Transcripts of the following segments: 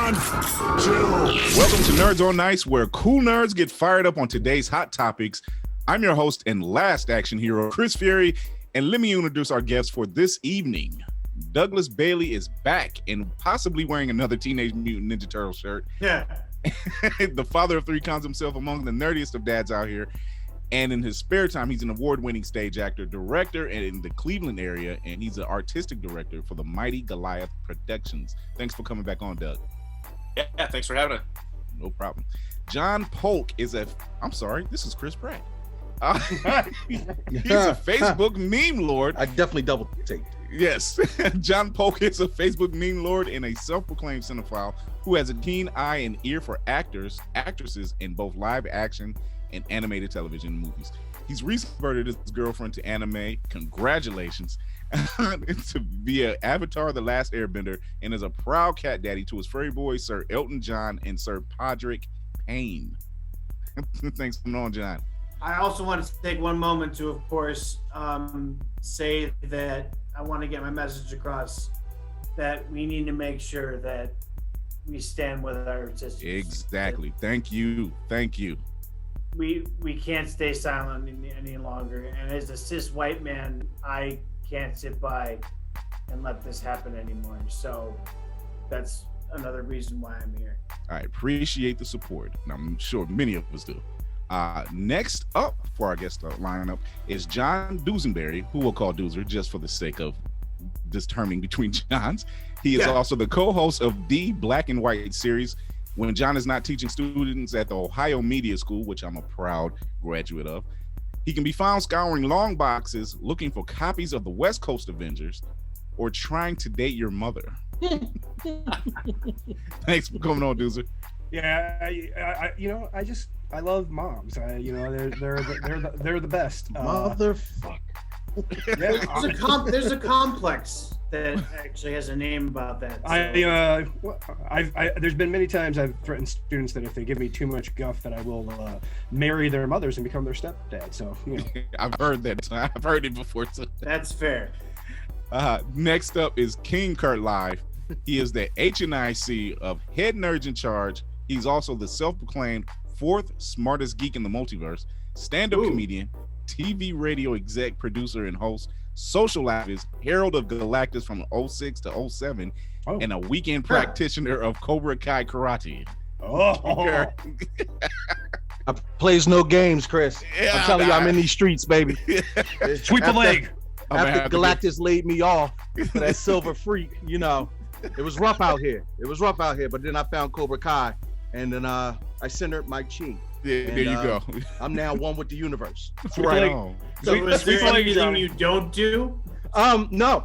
on, chill. Welcome to Nerds on Ice, where cool nerds get fired up on today's hot topics. I'm your host and last action hero, Chris Fury, and let me introduce our guests for this evening. Douglas Bailey is back and possibly wearing another Teenage Mutant Ninja Turtle shirt. Yeah. The father of three counts himself among the nerdiest of dads out here. And in his spare time, he's an award-winning stage actor, director in the Cleveland area, and he's an artistic director for the mighty Goliath Productions. Thanks for coming back on, Doug. Yeah, thanks for having it. No problem. John Polk is this is Chris Pratt. He's a Facebook meme lord. I definitely double take. Yes, John Polk is a Facebook meme lord and a self-proclaimed cinephile who has a keen eye and ear for actors, actresses in both live action and animated television movies. He's recently converted his girlfriend to anime. Congratulations. To be an Avatar: The Last Airbender, and is a proud cat daddy to his furry boys, Sir Elton John and Sir Podrick Payne. Thanks for coming on, John. I also want to take one moment to, of course, say that I want to get my message across that we need to make sure that we stand with our sisters. Exactly. Thank you. We can't stay silent any longer. And as a cis white man, I can't sit by and let this happen anymore. So that's another reason why I'm here. I appreciate the support, and I'm sure many of us do. Next up for our guest lineup is John Duesenberry, who we'll call Doozer just for the sake of determining between Johns. He is also the co-host of the Black and White series when John is not teaching students at the Ohio Media School, which I'm a proud graduate of. He can be found scouring long boxes, looking for copies of the West Coast Avengers, or trying to date your mother. Thanks for coming on, Doozer. Yeah, I love moms. They're the best. Motherfucker. There's a complex that actually has a name about that. So. There's been many times I've threatened students that if they give me too much guff, that I will marry their mothers and become their stepdad. So I've heard that. I've heard it before too. That's fair. Next up is King Kurt Live. He is the HNIC of Head Nerds in Charge. He's also the self-proclaimed fourth smartest geek in the multiverse, stand-up comedian, TV radio exec, producer, and host, social activist, herald of Galactus from 06 to 07, and a weekend practitioner of Cobra Kai karate. I plays no games, Chris. I'm telling you, I'm in these streets, baby. Sweep the leg. After Galactus laid me off for that silver freak, it was rough out here. But then I found Cobra Kai, and then I centered my chi. Yeah, there you go. I'm now one with the universe. Right on. So is there anything you don't do? No.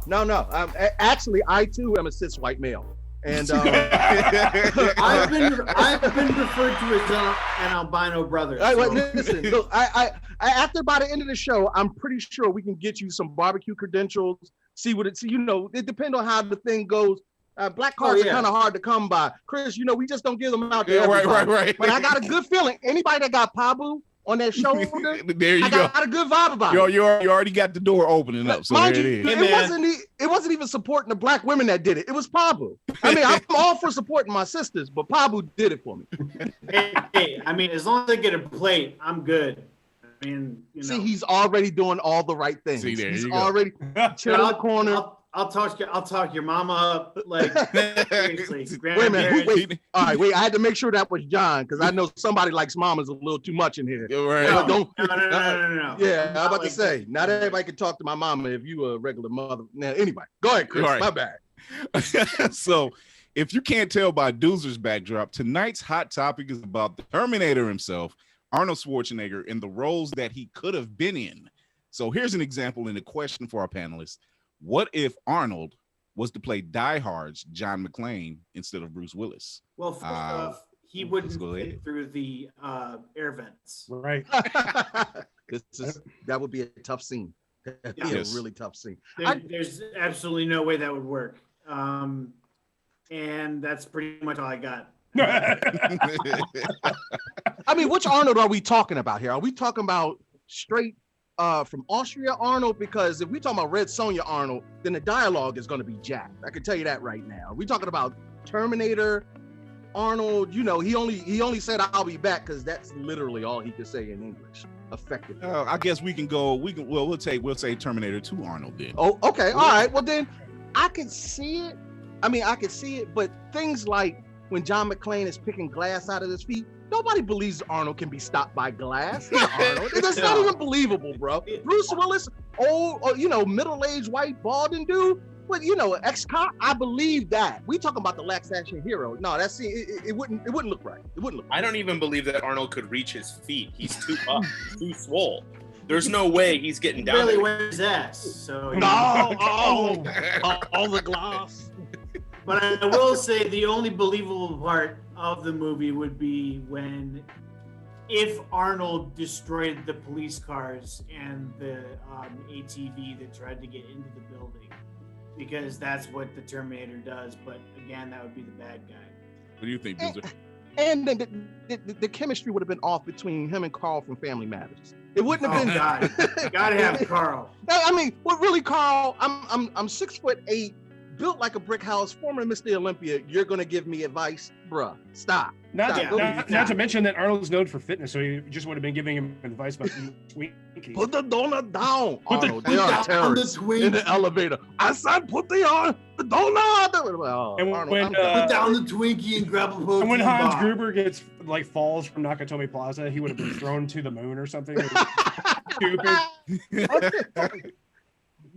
Actually, I too am a cis white male, and I've been referred to as an albino brother. Listen, look, I after by the end of the show, I'm pretty sure we can get you some barbecue credentials. See what it depends on how the thing goes. Black cards are kind of hard to come by. Chris, we just don't give them out to everybody. Right. But I got a good feeling. Anybody that got Pabu on their shoulder, there you go. I got a good vibe about it. You already got the door opening up. So Mind there you, it is. It wasn't even supporting the black women that did it. It was Pabu. I mean, I'm all for supporting my sisters, but Pabu did it for me. Hey, I mean, as long as I get a plate, I'm good. I mean, See, he's already doing all the right things. See, there he's you go. already chilling in the corner. I'll talk your mama up, like seriously. Wait a minute. Wait. All right, wait. I had to make sure that was John because I know somebody likes mamas a little too much in here. Right. No. Yeah, I'm about to say. Not everybody can talk to my mama if you a regular mother. Now, anyway, go ahead, Chris. Right. My bad. So, if you can't tell by Doozer's backdrop, tonight's hot topic is about the Terminator himself, Arnold Schwarzenegger, and the roles that he could have been in. So here's an example and a question for our panelists. What if Arnold was to play Die Hard's John McClane instead of Bruce Willis? Well, first off, he wouldn't fit through the air vents. Right. That would be a tough scene. That'd be a really tough scene. There's absolutely no way that would work. And that's pretty much all I got. I mean, which Arnold are we talking about here? Are we talking about straight from Austria Arnold? Because if we talking about Red Sonja Arnold, then the dialogue is going to be jacked. I can tell you that right now. Are we talking about Terminator Arnold, he only said I'll be back because that's literally all he could say in English effectively. I guess we'll say Terminator 2 Arnold then. Oh, okay, all right. Well then, I could see it. I could see it, but things like when John McClane is picking glass out of his feet, nobody believes Arnold can be stopped by glass. Not Arnold. That's not even believable, bro. Bruce Willis, old, middle-aged white balding dude. But ex-cop, I believe that. We talking about the last action hero. No, it wouldn't look right. It wouldn't look right. I don't even believe that Arnold could reach his feet. He's too up, too swole. There's no way he's getting down really there. wears his ass. So all the glass. But I will say the only believable part of the movie would be if Arnold destroyed the police cars and the ATV that tried to get into the building, because that's what the Terminator does. But again, that would be the bad guy. What do you think, Boozer? And then the chemistry would have been off between him and Carl from Family Matters. It wouldn't have been. God, gotta have Carl. What really, Carl? I'm 6'8", built like a brick house, former Mr. Olympia. You're gonna give me advice, bruh? Stop. Not to mention that Arnold's known for fitness, so he just would have been giving him advice about Twinkies. Put the donut down, Arnold. They are terrorists in the elevator. I said, put the donut. Oh, And Arnold, when, Put down the Twinkie and grab a protein and when Hans bar. Gruber falls from Nakatomi Plaza, he would have been thrown to the moon or something. Stupid.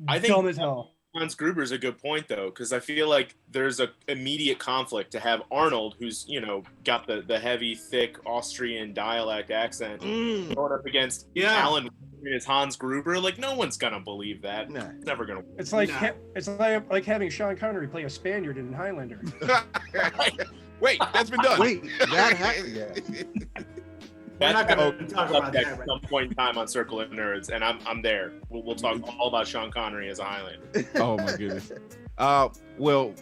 I think Dumb as hell. Hans Gruber is a good point, though, because I feel like there's an immediate conflict to have Arnold, who's, got the heavy, thick Austrian dialect accent, going up against Alan as Hans Gruber. Like, no one's going to believe that. Nah. It's never going to work. It's like like having Sean Connery play a Spaniard in Highlander. Wait, that's been done. Wait, that happened. We're not That's going to talk about that at right some point in time on Circle of Nerds, and I'm there. We'll talk all about Sean Connery as a Highlander. Oh my goodness. Well,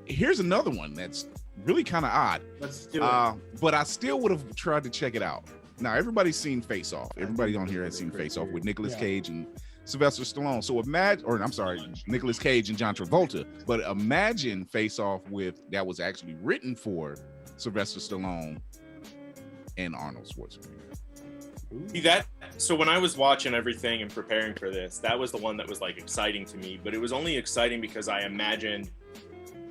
here's another one that's really kind of odd. Let's do it. But I still would have tried to check it out. Now everybody's seen Face Off. Everybody on here has seen Face Off with Nicolas Cage and Sylvester Stallone. So Nicolas Cage and John Travolta. But imagine Face Off that was actually written for Sylvester Stallone and Arnold Schwarzenegger. See, so when I was watching everything and preparing for this, that was the one that was exciting to me, but it was only exciting because I imagined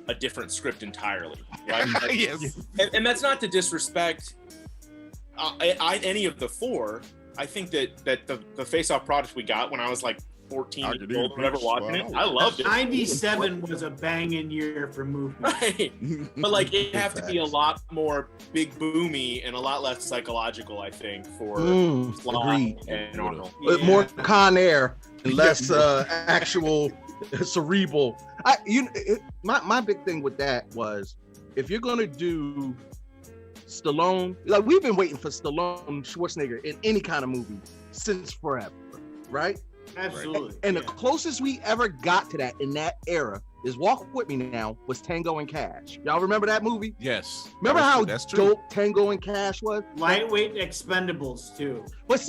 a different script entirely, right? Yes. And that's not to disrespect any of the four. I think that the Face-Off product we got when I was 14 years old, whatever, watching it, I loved it. 97 was a banging year for movies. Right. But it'd have to be a lot more big boomy and a lot less psychological, I think, for agreed. and Arnold. More Con Air and less actual cerebral. My big thing with that was, if you're gonna do Stallone, we've been waiting for Stallone, Schwarzenegger in any kind of movie since forever, right? Absolutely. And the closest we ever got to that in that era is, walk with me now, was Tango and Cash. Y'all remember that movie? Yes. Remember how that's true. dope Tango and Cash was? Lightweight Expendables too. But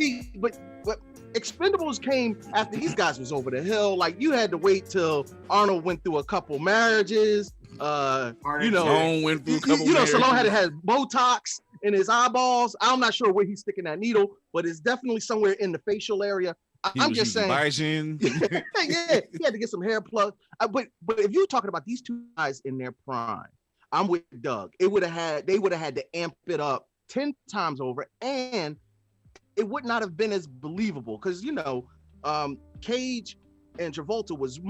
Expendables came after these guys was over the hill. You had to wait till Arnold went through a couple marriages. Stallone went through a couple marriages. Stallone had Botox in his eyeballs. I'm not sure where he's sticking that needle, but it's definitely somewhere in the facial area. I'm just saying. Biogen. Yeah, he had to get some hair plugs. But if you're talking about these two guys in their prime, I'm with Doug. They would have had to amp it up 10 times over, and it would not have been as believable because Cage and Travolta was.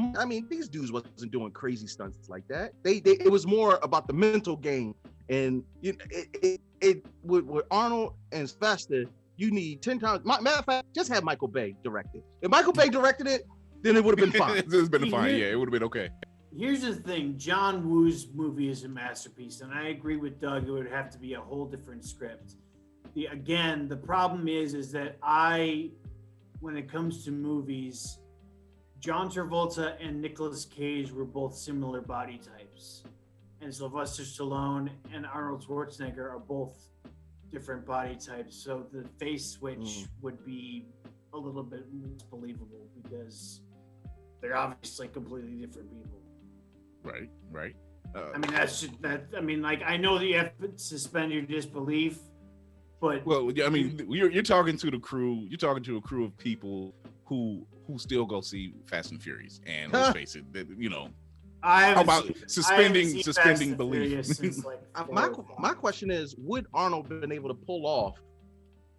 These dudes wasn't doing crazy stunts like that. It was more about the mental game, and it with Arnold and Sylvester. You need 10 times. Matter of fact, just have Michael Bay direct it. If Michael Bay directed it, then it would have been fine. It's been fine. Yeah, it would have been okay. Here's the thing. John Woo's movie is a masterpiece, and I agree with Doug. It would have to be a whole different script. The problem is that when it comes to movies, John Travolta and Nicolas Cage were both similar body types. And Sylvester Stallone and Arnold Schwarzenegger are both different body types, so the face switch would be a little bit less believable because they're obviously completely different people. Right. I mean, that's just, that. I mean, like, I know that you have to suspend your disbelief, but well, I mean, you're talking to the crew. You're talking to a crew of people who still go see Fast and Furious, and let's face it, you know. How about suspending belief? Since, like, my question is, would Arnold been able to pull off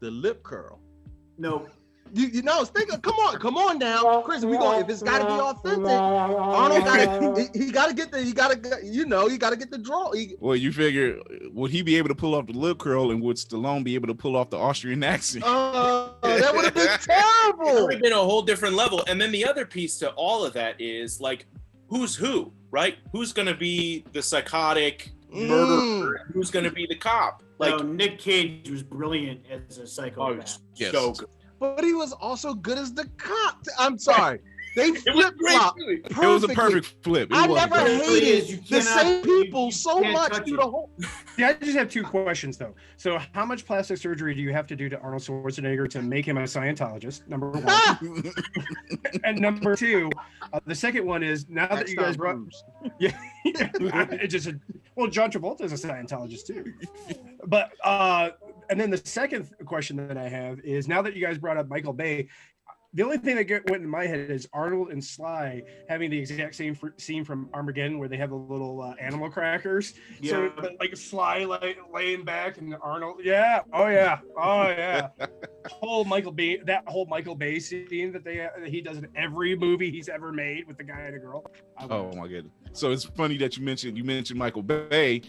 the lip curl? No. You know, come on now, Chris. If it's got to be authentic, Arnold got to get the draw. Well, you figure, would he be able to pull off the lip curl, and would Stallone be able to pull off the Austrian accent? That would have been terrible. It would have been a whole different level. And then the other piece to all of that is like, who's who, right? Who's gonna be the psychotic murderer? Who's gonna be the cop? Like, no, Nick Cage was brilliant as a psychopath. Yes. So good. But he was also good as the cop. I'm sorry. They flip-flopped. It was a perfect flip. I never hated the same people so much through the whole. Yeah, I just have two questions though. So, how much plastic surgery do you have to do to Arnold Schwarzenegger to make him a Scientologist? Number one. And number two, the second one is now that you guys brought, it just well, John Travolta is a Scientologist too. But and then the second question that I have is now that you guys brought up Michael Bay. The only thing that went in my head is Arnold and Sly having the exact same scene from Armageddon where they have the little animal crackers. Yeah. So like Sly laying back and Arnold, whole Michael Bay scene that he does in every movie he's ever made with the guy and a girl. Oh my goodness! So it's funny that you mentioned Michael Bay.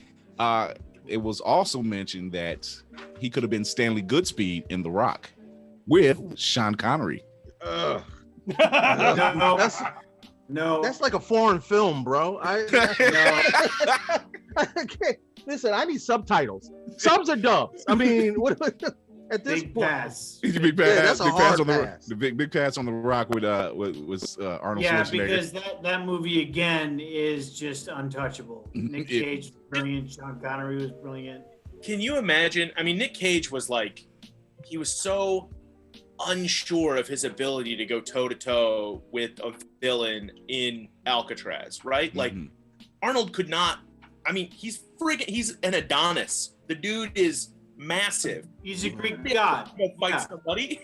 It was also mentioned that he could have been Stanley Goodspeed in The Rock with Sean Connery. No, that's like a foreign film, bro. I can't. Listen, I need subtitles. Subs are dubs. I mean, what at this big point? Pass. Big pass. That's a hard pass. The big pass on The Rock with Arnold Schwarzenegger. Yeah, because that movie again is just untouchable. Nick Cage, brilliant. Sean Connery was brilliant. Can you imagine? I mean, Nick Cage was like, he was so unsure of his ability to go toe to toe with a villain in Alcatraz, right? Like, Arnold could not. I mean, he's an Adonis. The dude is massive. He's a Greek god. Go fight somebody.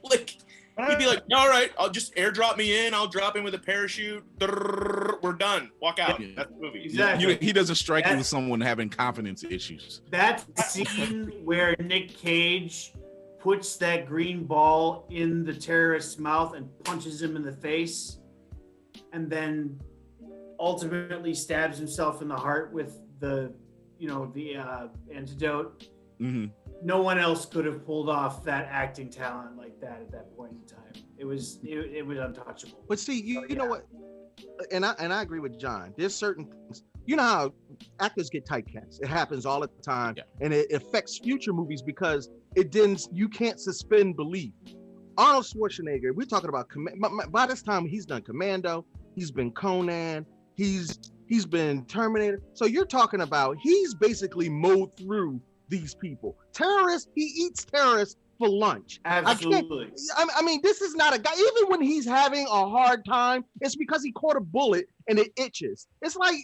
Like, he'd be like, all right, I'll just airdrop me in. I'll drop in with a parachute. We're done. Walk out. That's the movie. Exactly. He doesn't strike you as someone having confidence issues. That scene where Nick Cage puts that green ball in the terrorist's mouth and punches him in the face, and then ultimately stabs himself in the heart with the antidote. Mm-hmm. No one else could have pulled off that acting talent like that at that point in time. It was untouchable. But see, you know what? And I agree with John. There's certain things. You know how actors get typecast. It happens all the time, and it affects future movies because you can't suspend belief. Arnold Schwarzenegger, we're talking about by this time he's done Commando, he's been Conan, he's been Terminator. So you're talking about he's basically mowed through these people. Terrorists, he eats terrorists for lunch. Absolutely. I mean, this is not a guy, even when he's having a hard time, it's because he caught a bullet and it itches. It's like,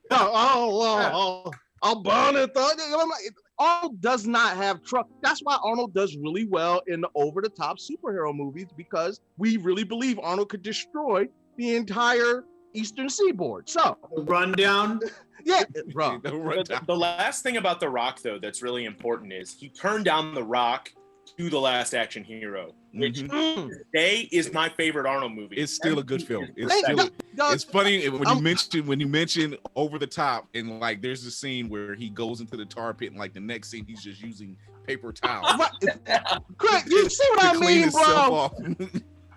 I'll burn it. Arnold does not have trust. That's why Arnold does really well in the over-the-top superhero movies, because we really believe Arnold could destroy the entire Eastern Seaboard. So, rundown. Yeah, bro. The last thing about The Rock, though, that's really important is he turned down The Rock to The Last Action Hero, which today is my favorite Arnold movie. It's still a good film. It's funny when you mention over the top, and like there's a scene where he goes into the tar pit, and like the next scene he's just using paper towels. Craig, you see what I mean, bro?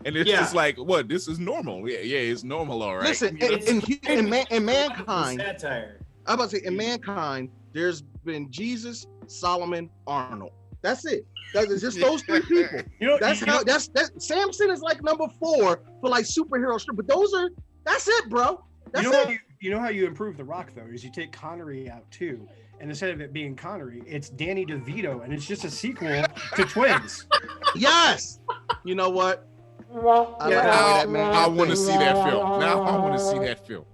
And it's just like, what? This is normal. Yeah, it's normal, all right. Listen, in Mankind, satire. I'm about to say, in Mankind, there's been Jesus, Solomon, Arnold. That's it. That's just those three people. That's Samson is like number 4 for like superhero strip, but that's it, bro. That's it. You know how you improve The Rock though is you take Connery out too, and instead of it being Connery, it's Danny DeVito, and it's just a sequel to Twins. Yes. You know what? I want to see that film. Now I want to see that film.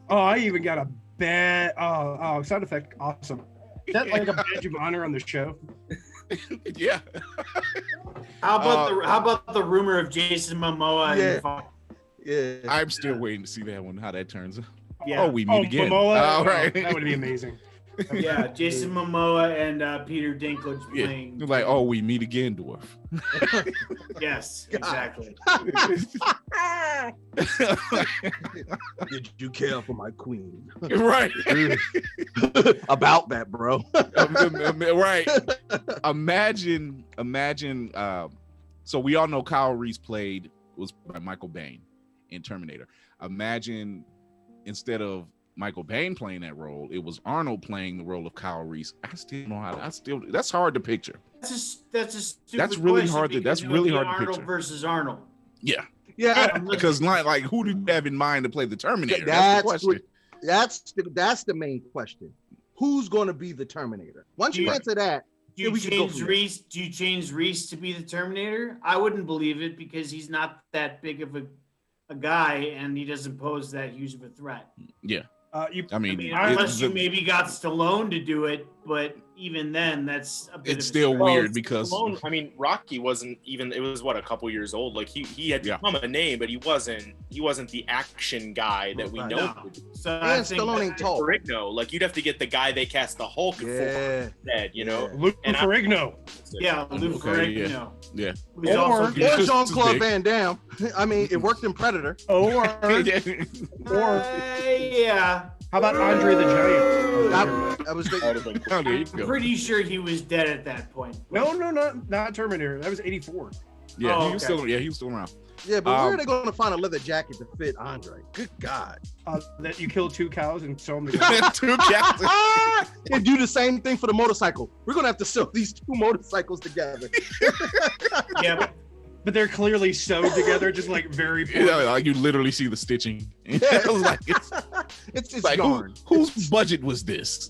Oh, I even got a bad sound effect. Awesome. Is that like a badge of honor on the show? Yeah. How about the rumor of Jason Momoa? Yeah. I'm still waiting to see that one, how that turns out. Yeah. Oh, we meet again. Momoa? All right. That would be amazing. Yeah, Jason Momoa and Peter Dinklage playing. Like, oh, we meet again, dwarf. Yes, exactly. Did you care for my queen? Right. About that, bro. Right. Imagine. So we all know Kyle Reese was by Michael Biehn in Terminator. Imagine instead of Michael Biehn playing that role, it was Arnold playing the role of Kyle Reese. That's hard to picture. That's really hard to Arnold picture. Versus Arnold. Yeah. Yeah. Because like who do you have in mind to play the Terminator? That's the question. that's the main question. Who's going to be the Terminator? Once you answer that, do you change Reese to be the Terminator? I wouldn't believe it because he's not that big of a guy and he doesn't pose that huge of a threat. Yeah. Unless you maybe got Stallone to do it, but even then, that's a bit. It's still weird because Stallone, Rocky wasn't even. It was a couple years old. Like he had become a name, but he wasn't the action guy that we know. So Stallone ain't tall. Ferrigno, like you'd have to get the guy they cast the Hulk for instead, you know. Lou Ferrigno. Yeah, Lou Ferrigno. Yeah. Or Jean-Claude Van Damme. I mean, it worked in Predator. Or yeah. How about Andre the Giant? I was thinking. I'm pretty sure he was dead at that point. No, not Terminator. That was 84. Yeah, he was still around. Yeah, but where are they going to find a leather jacket to fit Andre? Good God. That you kill 2 cows and sew them together. 2 cows. And do the same thing for the motorcycle. We're going to have to sew these 2 motorcycles together. Yeah. But they're clearly sewed together, just like very. Yeah, like you literally see the stitching. Like it's like yarn. Whose budget was this?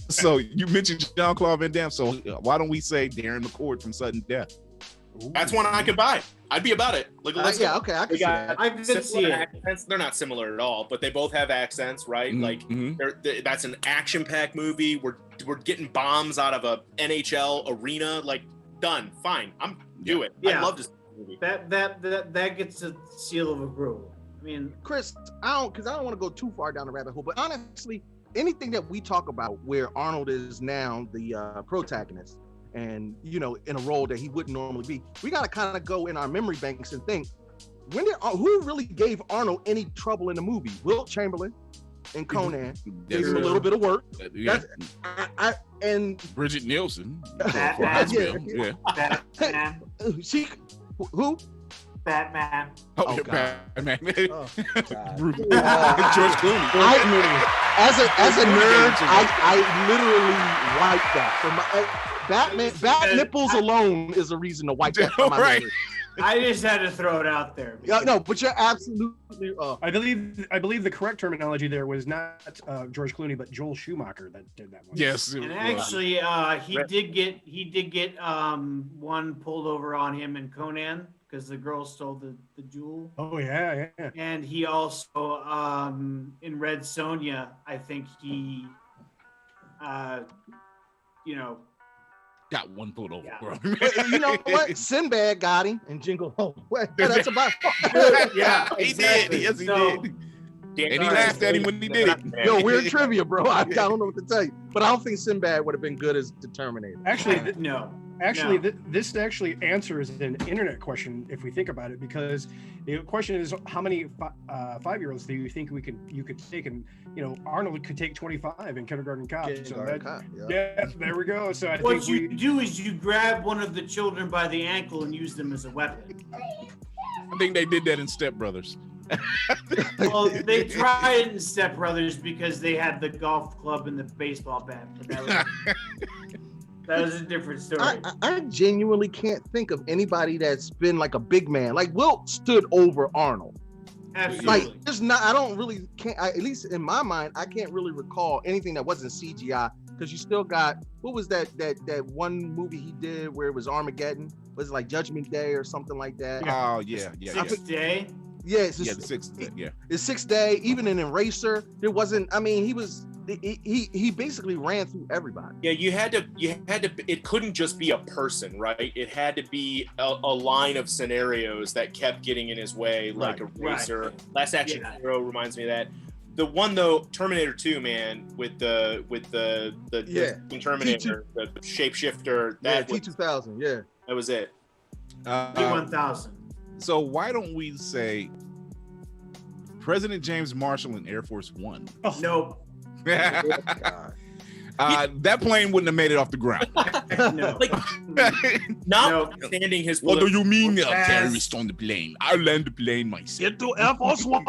So you mentioned Jean-Claude Van Damme. So why don't we say Darren McCord from Sudden Death? That's one I could buy. I'd be about it. Like, Okay, I can see that. I can see it. Accents. They're not similar at all, but they both have accents, right? Like that's an action-packed movie. We're getting bombs out of a NHL arena. Like, done. Fine. Do it. Yeah. I love this movie. That gets a seal of approval. I mean, Chris, I don't want to go too far down the rabbit hole, but honestly, anything that we talk about where Arnold is now the protagonist and, you know, in a role that he wouldn't normally be, we got to kind of go in our memory banks and think, who really gave Arnold any trouble in the movie? Wilt Chamberlain and Conan gave him a little bit of work. Yeah. And Bridget Nielsen. Batman. Who? Batman. Oh, God. Batman. Oh, God. George Clooney. As a nerd, I literally wiped that from my Bat nipples alone is a reason to wipe that from my memory. I just had to throw it out there. Yeah, no, but you're absolutely. I believe the correct terminology there was not George Clooney, but Joel Schumacher that did that one. Yes, and actually, he did get one pulled over on him in Conan because the girl stole the jewel. Oh yeah. And he also in Red Sonja, I think he, got one pulled over. Yeah. You know what? Sinbad got him and Jingle Home. That's about. Yeah, he did. Yes, he did. And he laughed at him when he did it. Yo, weird trivia, bro. I don't know what to tell you, but I don't think Sinbad would have been good as the Terminator. Actually, no. This actually answers an internet question if we think about it, because the question is how many 5-year-olds do you think you could take, and Arnold could take 25 in Kindergarten Cop. Yeah, there we go. So what you do is you grab one of the children by the ankle and use them as a weapon. I think they did that in Step Brothers. Well, they tried it in Step Brothers because they had the golf club and the baseball bat, but that was a different story. I genuinely can't think of anybody that's been like a big man. Like Wilt stood over Arnold. Absolutely. Like there's not. I don't really at least in my mind, I can't really recall anything that wasn't CGI, because you still got, what was that one movie he did where it was Armageddon? Was it like Judgment Day or something like that? Oh yeah. Sixth Day. Yeah, it's Yeah, just, the sixth. Yeah. the sixth day. Even in Eraser, there wasn't. I mean, he basically ran through everybody. Yeah, you had to. It couldn't just be a person, right? It had to be a line of scenarios that kept getting in his way, like Eraser. Right. Last Action Hero reminds me of that. The one though, Terminator 2, man, with the Terminator, the shapeshifter. That T-2000. Yeah, that was it. T-1000. So why don't we say President James Marshall in Air Force One? Oh. Nope. That plane wouldn't have made it off the ground. No. Like, notwithstanding his. What do you mean there are terrorists on the plane? I'll land the plane myself. get to Air Force One.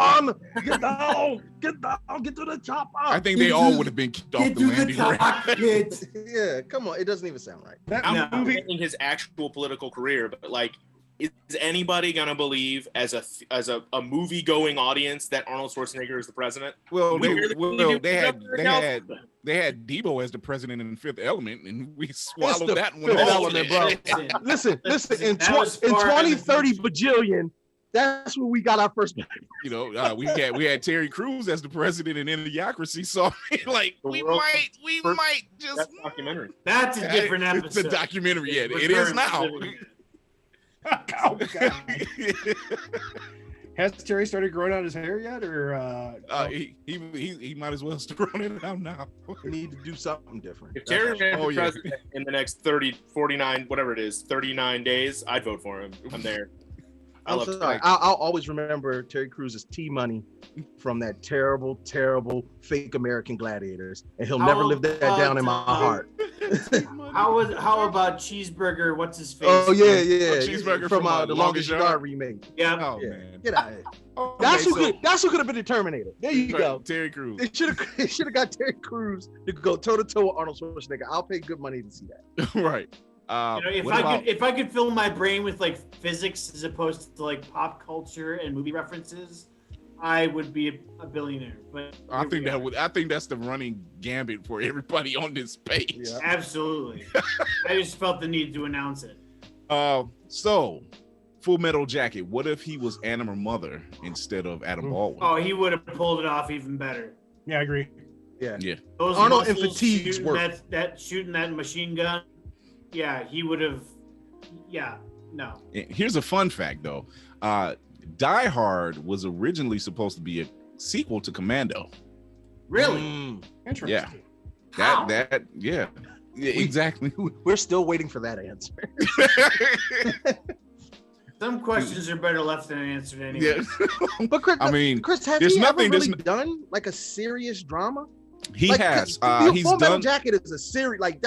Get down. Get down. Get to the chopper. I think they all would have been kicked off the landing ramp. Yeah, come on. It doesn't even sound right. That I'm movie. understanding his actual political career, but like, is anybody gonna believe as a movie going audience that Arnold Schwarzenegger is the president? Well, they California. had Debo as the president in Fifth Element, and we swallowed the that one. Fifth whole. Element, bro. Listen. In That was far 2030 bajillion, that's when we got our first. You know, we had Terry Crews as the president in Idiocracy, so like we might just. That's a documentary. That's a different episode. It's the documentary. Yeah, We're it is now. Oh, God. Has Terry started growing out his hair yet, or He might as well start growing it out now. We need to do something different. If Terry ran for yeah. president in the next 30, 49, whatever it is, 39 days, I'd vote for him. I'm there. I I'm love sorry. Terry. I'll always remember Terry Crews' T-Money from that terrible, terrible fake American Gladiators, and he'll never live that down in my heart. How about Cheeseburger? What's his face? Oh yeah, Cheeseburger from from The Longest Yard remake. Yeah. Oh Yeah. man, Get out of here. Okay, That's who so- could have been the Terminator. There you go. Terry Crews. They should have got Terry Crews to go toe to toe with Arnold Schwarzenegger. I'll pay good money to see that. Right. If I could fill my brain with like physics as opposed to like pop culture and movie references, I would be a billionaire. But I think that's the running gambit for everybody on this page. Yeah. Absolutely. I just felt the need to announce it. So Full Metal Jacket. What if he was Anna Mother instead of Adam Baldwin? Oh, he would have pulled it off even better. yeah, I agree. Yeah. Those Arnold in muscles fatigues shooting work. shooting that machine gun. Yeah, he would have. Yeah, no. Here's a fun fact though. Die Hard was originally supposed to be a sequel to Commando. Really? Interesting. Yeah. Yeah, exactly. We're still waiting for that answer. Some questions are better left than answered anyway. Yeah. But Chris, I mean, Chris, has there's he nothing- ever really there's done like a serious drama? He Like, has. He's Full Metal done Jacket is a series. Like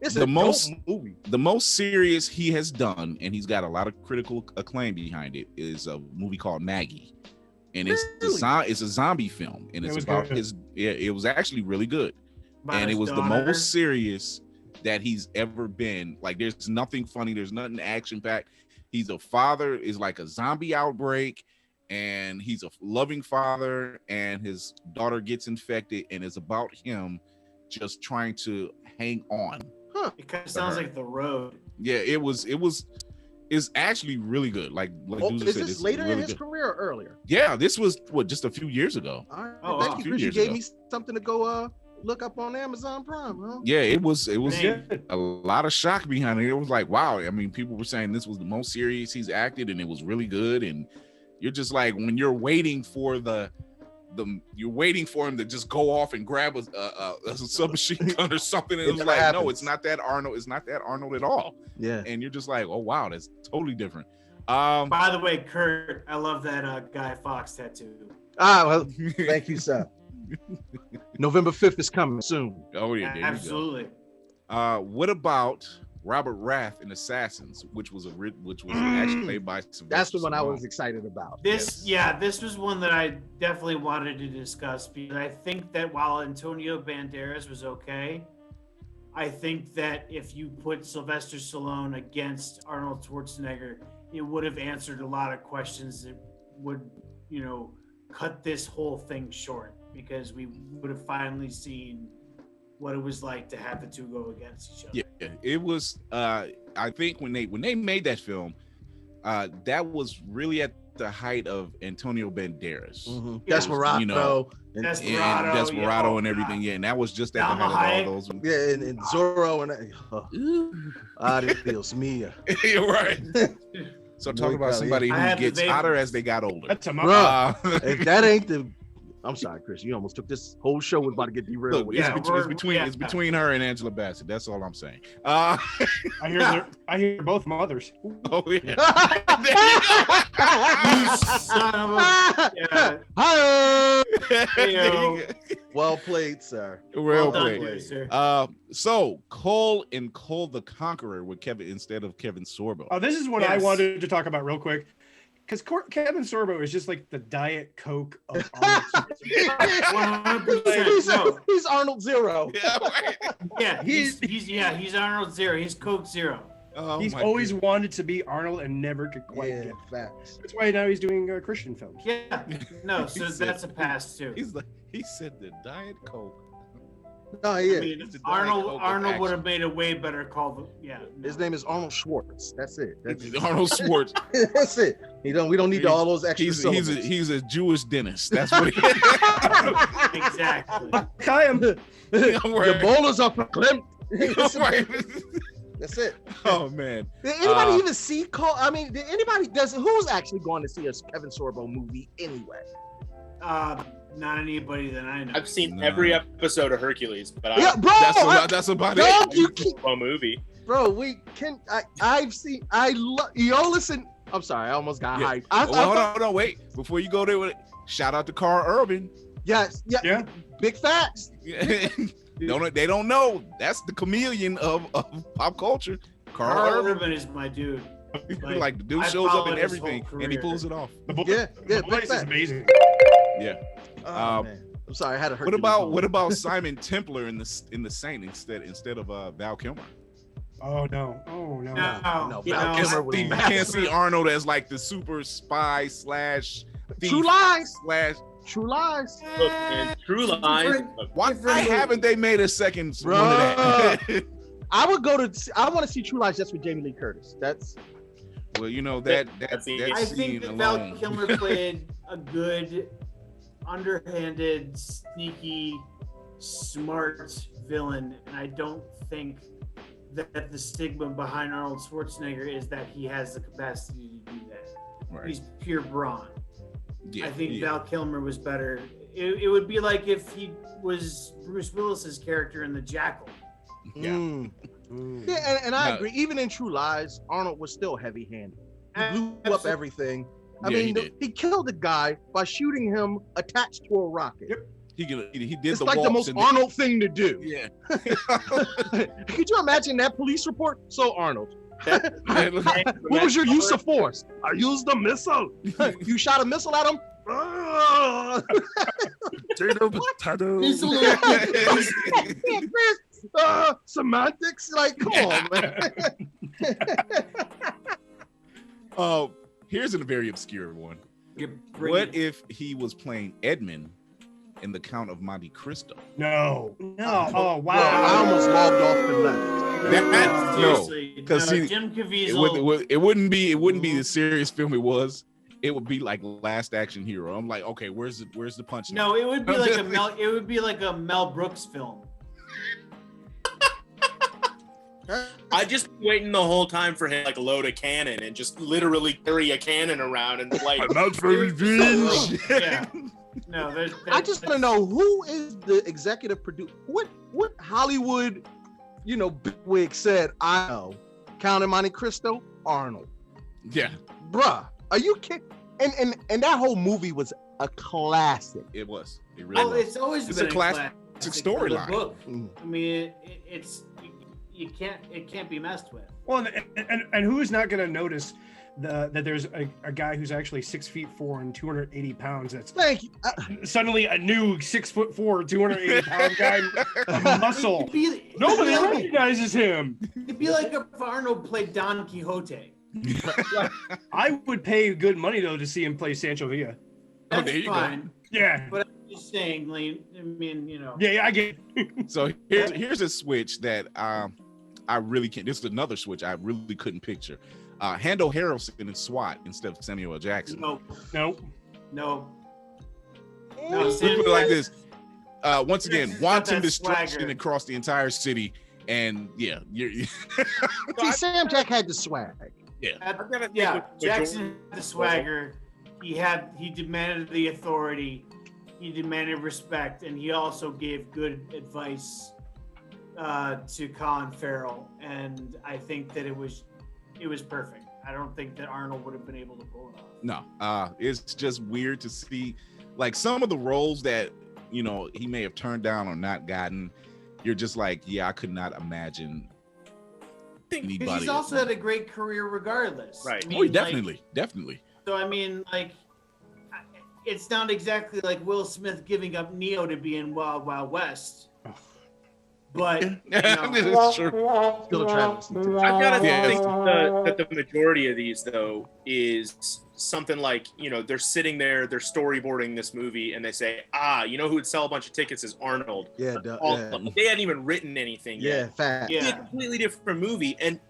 it's the a most- dope movie. the most serious he has done, and he's got a lot of critical acclaim behind it. Is a movie called Maggie, and it's it's a zombie film, and it's It was about good. his. Yeah, it was actually really good, About and it his was the daughter. most serious that he's ever been. Like, there's nothing funny. There's nothing action packed. He's a father. Is like a zombie outbreak, and he's a loving father, and his daughter gets infected, and it's about him just trying to hang on. It kind of sounds like The Road. Yeah, it's actually really good. Like Doozer Is said, this it's later really in his good. career or earlier? Yeah, this was just a few years ago. All right. Oh, Thank wow. you, Few Chris. You years gave ago. me something to go look up on Amazon Prime, huh? Yeah, it was Dang. a lot of shock behind it. It was like, wow. I mean, people were saying this was the most serious he's acted, and it was really good. And you're just like, when you're waiting for you're waiting for him to just go off and grab a submachine gun or something, and It it's never like, no, happens. it's not that Arnold. It's not that Arnold at all. Yeah. And you're just like, oh wow, that's totally different. By the way, Kurt, I love that Guy Fawkes tattoo. Well, thank you, sir. November 5th is coming soon. Oh yeah, there you go. Absolutely. What about Robert Rath in Assassins, which was actually played by Sylvester That's the one I Stallone. was excited about. This was one that I definitely wanted to discuss because I think that while Antonio Banderas was okay, I think that if you put Sylvester Stallone against Arnold Schwarzenegger, it would have answered a lot of questions that would, cut this whole thing short because we would have finally seen what it was like to have the two go against each other. Yeah, it was. I think when they made that film, that was really at the height of Antonio Banderas. Mm-hmm. Desperado, you know, Desperado, and everything. Yeah, and that was just at the height of all those. Yeah, and Zorro and Adios mia. You're right. So talk about somebody who gets hotter as they got older. That's a if that ain't the, I'm sorry, Chris. You almost took this whole show was about to get derailed. Look, it's between her and Angela Bassett. That's all I'm saying. I hear both mothers. Oh yeah. You son of a Well played, sir. Well done, played. sir. So Cole and Cole the Conqueror with Kevin instead of Kevin Sorbo. Oh, this is what I wanted to talk about real quick. Because Kevin Sorbo is just like the Diet Coke of Arnold. 100%. He's Arnold Zero. Yeah, right. Yeah, he's Arnold Zero. He's Coke Zero. Oh, He's always wanted to be Arnold and never could quite get it. Facts. That's why now he's doing Christian films. Yeah, no, so that's a pass too. He said the Diet Coke. No, yeah. I mean, Arnold would have made a way better call. Yeah, no. His name is Arnold Schwartz. That's it. Arnold Schwartz. That's it. We don't need all those extra syllables. He's a Jewish dentist. That's what he is. Exactly. Your bowlers are verklempt. That's it. Oh man. Did anybody even see Cole? I mean, who's actually going to see a Kevin Sorbo movie anyway? Not anybody that I know. I've seen every episode of Hercules, but that's about it. A movie. Bro, listen. I'm sorry, I almost got hyped. Hold on, wait. Before you go there, shout out to Carl Urban. Yes, yeah. Big facts. They don't know. That's the chameleon of pop culture. Carl Urban is my dude. Like the dude shows up in everything and he pulls it off. The voice is amazing. Yeah. Man. I'm sorry, I had to hurt. What about Simon Templar in the Saint instead of Val Kilmer? Oh no! No. Val Kilmer was you can't see Arnold as like the super spy / thief True Lies. True Lies. Look, man, True Lies. Why haven't they made a second one of that? I want to see True Lies just with Jamie Lee Curtis. That's well, you know that I think that Val Kilmer played a good, underhanded, sneaky, smart villain, and I don't think that the stigma behind Arnold Schwarzenegger is that he has the capacity to do that. Right. He's pure brawn. Yeah, I think Val Kilmer was better. It would be like if he was Bruce Willis's character in The Jackal. Yeah. Yeah, and I agree. Even in True Lies, Arnold was still heavy-handed. He blew up everything. I mean, he killed a guy by shooting him attached to a rocket. Yep. He did. It's like the most Arnold thing to do. Yeah. Could you imagine that police report? So Arnold, what was your use of force? I used a missile. You shot a missile at him? Semantics? Like, come on, man. Here's a very obscure one. What if he was playing Edmund in The Count of Monte Cristo? No. Oh wow! I almost logged off and left. No, because Jim Caviezel. It wouldn't be the serious film it was. It would be like Last Action Hero. I'm like, okay, where's the punch? No, it would be like a Mel Brooks film. I'd just be waiting the whole time for him like load a cannon and just literally carry a cannon around and like. I'm out for revenge. Yeah. No, I just want to know who is the executive producer. What Hollywood, bigwig said? I know. Count of Monte Cristo, Arnold. Yeah, bruh, are you kidding? And that whole movie was a classic. It was. It really was. It's always been a classic storyline. I mean, it can't be messed with. Well, and who's not going to notice that there's a guy who's actually 6'4" and 280 pounds. That's thank you. Suddenly a new 6'4", 280 pound guy, a muscle. Nobody recognizes him. It'd be like if Arnold played Don Quixote. I would pay good money though to see him play Sancho Villa. That's fine. Go. Yeah, but I'm just saying, I mean, Yeah, I get it. So here's a switch that I really can't. This is another switch I really couldn't picture. Handle Harrelson in SWAT instead of Samuel L. Jackson. No. No. Let's put it like this. Once again, Jackson's got wanton that destruction swagger. across the entire city. And yeah, you're See, Sam Jack had the swag. Jackson had the swagger. He demanded the authority. He demanded respect, and he also gave good advice to Colin Farrell. And I think that it was perfect. I don't think that Arnold would have been able to pull it off. no, it's just weird to see like some of the roles that he may have turned down or not gotten. You're just like, yeah, I could not imagine anybody. Because he's also had a great career regardless. Right. I mean, definitely. So I mean, like, it's not exactly like Will Smith giving up Neo to be in Wild Wild West. But It's true. Still a travesty. I've got to Yeah. think that the majority of these, though, is something like, they're sitting there, they're storyboarding this movie, and they say, you know who would sell a bunch of tickets is Arnold. Yeah, They hadn't even written anything yet. fact. It's a completely different movie, and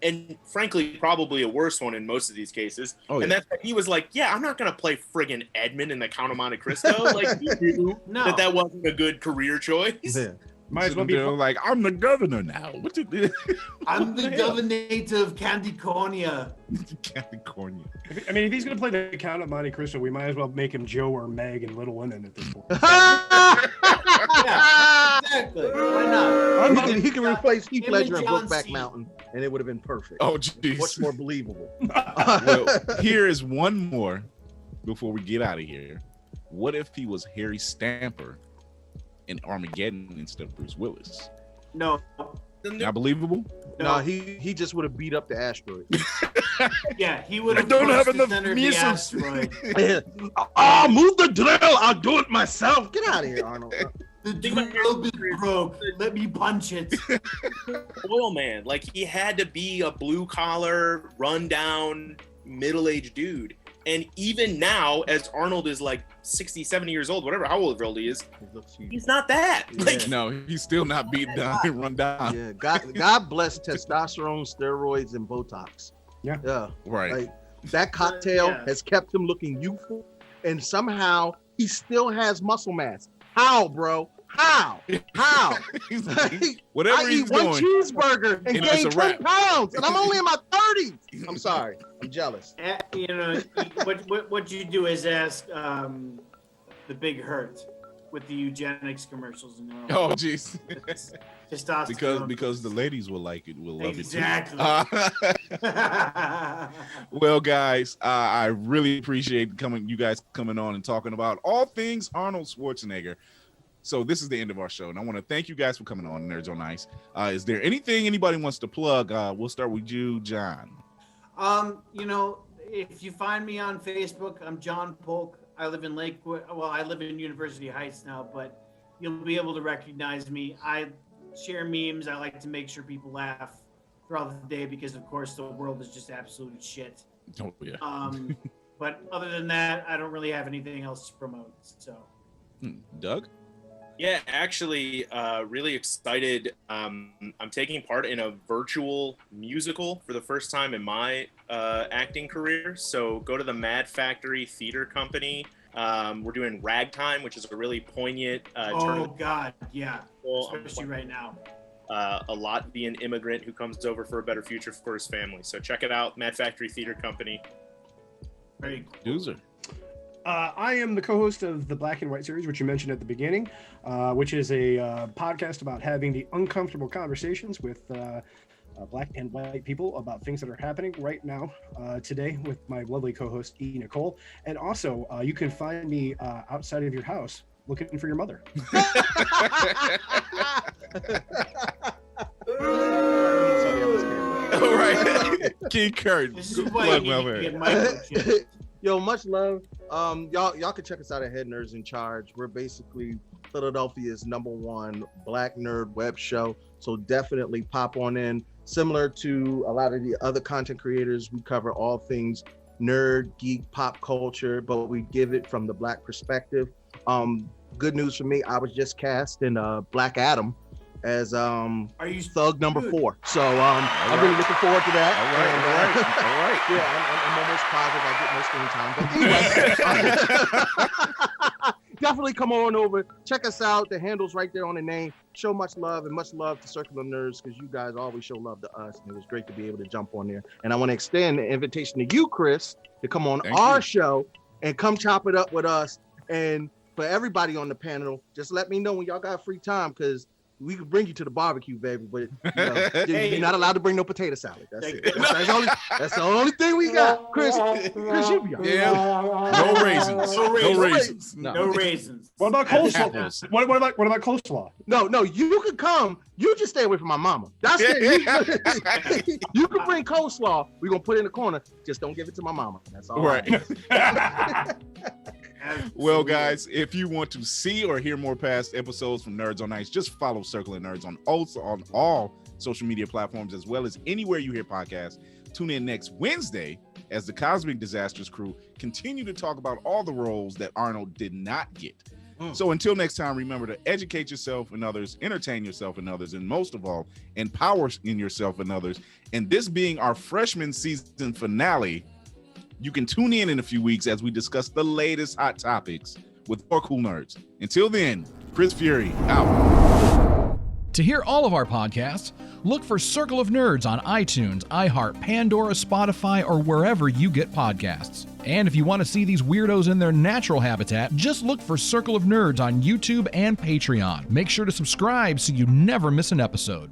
frankly, probably a worse one in most of these cases. Oh, yeah. And that's he was like, I'm not going to play friggin' Edmund in the Count of Monte Cristo. Like, you knew No. that wasn't a good career choice. Yeah. Might as well be. like, I'm the governor now. What you do? I'm the governor of California. California. I mean, if he's going to play the Count of Monte Cristo, we might as well make him Joe or Meg in Little Women at this point. Yeah, exactly. Why not? He can replace Heath Him Ledger and in John Brokeback Cena. Mountain, and it would have been perfect. Oh, jeez. Much more believable. Well, here is one more before we get out of here. What if he was Harry Stamper in Armageddon instead of Bruce Willis? No. Not believable? No, he just would have beat up the asteroid. Yeah, he would have. I don't have crushed the enough center of the missiles. asteroid. Move the drill. I'll do it myself. Get out of here, Arnold. The drill is broke. Let me punch it. Oil man, like he had to be a blue collar, run down, middle-aged dude. And even now, as Arnold is like 60, 70 years old, whatever, how old he is, he's not that. Like, No, he's still not beat down and run down. Yeah, God bless testosterone, steroids, and Botox. Yeah. Right. Like that cocktail Yeah. has kept him looking youthful, and somehow he still has muscle mass. How, bro? How? He's Like, whatever I he's eat one doing. cheeseburger and And it's gain a 10 wrap. pounds, and I'm only in my 30s. I'm sorry. I'm jealous. What you do is ask the Big Hurt with the eugenics commercials and all. Oh, jeez. Testosterone. because the ladies will like it, will love Exactly. it too. Well, guys, I really appreciate you guys coming on and talking about all things Arnold Schwarzenegger. So this is the end of our show, and I want to thank you guys for coming on Nerds on Ice. Is there anything anybody wants to plug? We'll start with you, John. If you find me on Facebook, I'm John Polk. I live in Lakewood. Well, I live in University Heights now, but you'll be able to recognize me. I share memes. I like to make sure people laugh throughout the day because, of course, the world is just absolute shit. Oh, yeah. But other than that, I don't really have anything else to promote. So, Doug? yeah, actually, really excited. I'm taking part in a virtual musical for the first time in my acting career. So go to the Mad Factory Theater Company. We're doing Ragtime, which is a really poignant tournament. God, yeah. I'm Especially right now. a lot being immigrant who comes over for a better future for his family. So check it out, Mad Factory Theater Company. Very cool. Doozer. I am the co-host of the Black and White series, which you mentioned at the beginning, which is a podcast about having the uncomfortable conversations with Black and White people about things that are happening right now today with my lovely co-host, E. Nicole. And also, you can find me outside of your house looking for your mother. All right. King Kurt. This is Good why plug, you my need to man. get microchipped. Yo, much love. Y'all can check us out at Head Nerds in Charge. We're basically Philadelphia's #1 Black nerd web show. So definitely pop on in. Similar to a lot of the other content creators, we cover all things nerd, geek, pop culture, but we give it from the Black perspective. Good news for me, I was just cast in Black Adam. as Are you Thug number Dude. 4. So I'm really looking forward to that. All right. Yeah, I'm almost positive I'll get most screen time. But anyway, definitely come on over. Check us out. The handle's right there on the name. Show much love and much love to Circle of Nerds because you guys always show love to us. And it was great to be able to jump on there. And I want to extend the invitation to you, Chris, to come on our show and come chop it up with us. And for everybody on the panel, just let me know when y'all got free time because we can bring you to the barbecue, baby, but you're not allowed to bring no potato salad. That's it. That's the only thing we got. Chris, you be on. Yeah. No raisins. No raisins. What about coleslaw? What about coleslaw? No, you can come. You just stay away from my mama. That's it. You can bring coleslaw. We're gonna put it in the corner. Just don't give it to my mama. That's all right. Well, guys, if you want to see or hear more past episodes from Nerds on Ice, just follow Circle of Nerds on all social media platforms, as well as anywhere you hear podcasts. Tune in next Wednesday as the Cosmic Disasters crew continue to talk about all the roles that Arnold did not get. So until next time, remember to educate yourself and others, entertain yourself and others, and most of all, empower in yourself and others. And this being our freshman season finale, you can tune in a few weeks as we discuss the latest hot topics with more cool nerds. Until then, Chris Fury out. To hear all of our podcasts, look for Circle of Nerds on iTunes, iHeart, Pandora, Spotify, or wherever you get podcasts. And if you want to see these weirdos in their natural habitat, just look for Circle of Nerds on YouTube and Patreon. Make sure to subscribe so you never miss an episode.